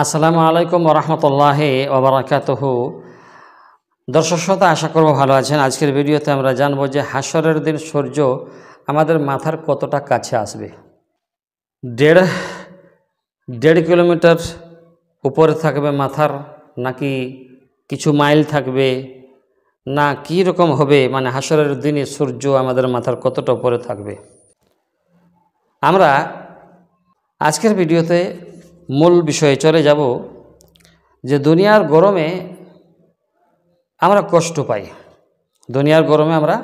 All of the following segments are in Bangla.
আসসালামু আলাইকুম ওরহমতুল্লাহি ওবারাকাতুহু। দর্শক শ্রোতা, আশা করব ভালো আছেন। আজকের ভিডিওতে আমরা জানব যে হাশরের দিন সূর্য আমাদের মাথার কতটা কাছে আসবে। দেড় কিলোমিটার উপরে থাকবে মাথার, নাকি কিছু মাইল থাকবে, না কী রকম হবে, মানে হাশরের দিনে সূর্য আমাদের মাথার কতটা উপরে থাকবে। আমরা আজকের ভিডিওতে মূল বিষয়ে চলে যাব যে দুনিয়ার গরমে আমরা কষ্ট পাই, দুনিয়ার গরমে আমরা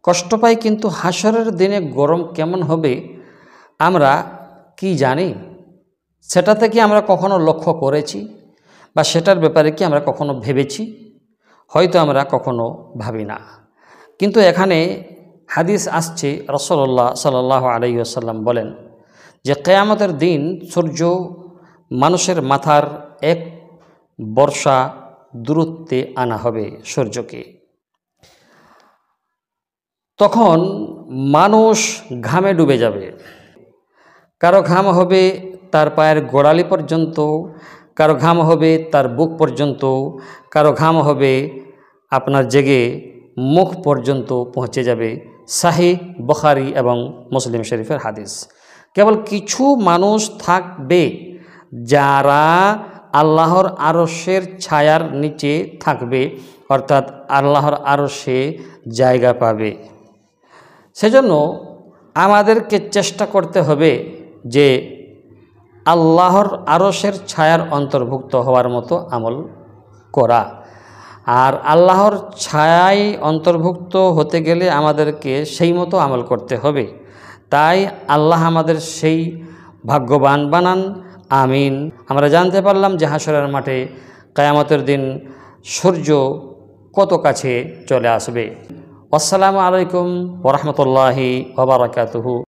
কষ্ট পাই, কিন্তু হাশরের দিনে গরম কেমন হবে আমরা কি জানি? সেটাতে কি আমরা কখনো লক্ষ্য করেছি, বা সেটার ব্যাপারে কি আমরা কখনো ভেবেছি? হয়তো আমরা কখনো ভাবি না। কিন্তু এখানে হাদিস আসছে, রাসূলুল্লাহ সাল্লাল্লাহু আলাইহি ওয়াসাল্লাম বলেন যে কিয়ামতের দিন সূর্য মানুষের মাথার এক বর্ষা দূরত্বে আনা হবে সূর্যকে। তখন মানুষ ঘামে ডুবে যাবে। কারো ঘাম হবে তার পায়ের গোড়ালি পর্যন্ত, কারো ঘাম হবে তার বুক পর্যন্ত, কারো ঘাম হবে আপনার জেগে মুখ পর্যন্ত পৌঁছে যাবে। সাহিহ বুখারী এবং মুসলিম শরীফের হাদিস। কেবল কিছু মানুষ থাকবে যারা আল্লাহর আরশের ছায়ার নিচে থাকবে, অর্থাৎ আল্লাহর আরশে জায়গা পাবে। সেজন্য আমাদেরকে চেষ্টা করতে হবে যে আল্লাহর আরশের ছায়ার অন্তর্ভুক্ত হওয়ার মতো আমল করা। আর আল্লাহর ছায়ায় অন্তর্ভুক্ত হতে গেলে আমাদেরকে সেই মতো আমল করতে হবে। তাই আল্লাহ আমাদের সেই ভাগ্যবান বানান, আমিন। আমরা জানতে পারলাম যে হাশরের মাঠে কিয়ামতের দিন সূর্য কত কাছে চলে আসবে। আসসালামু আলাইকুম ওয়া রাহমাতুল্লাহি ওয়া বারাকাতুহু।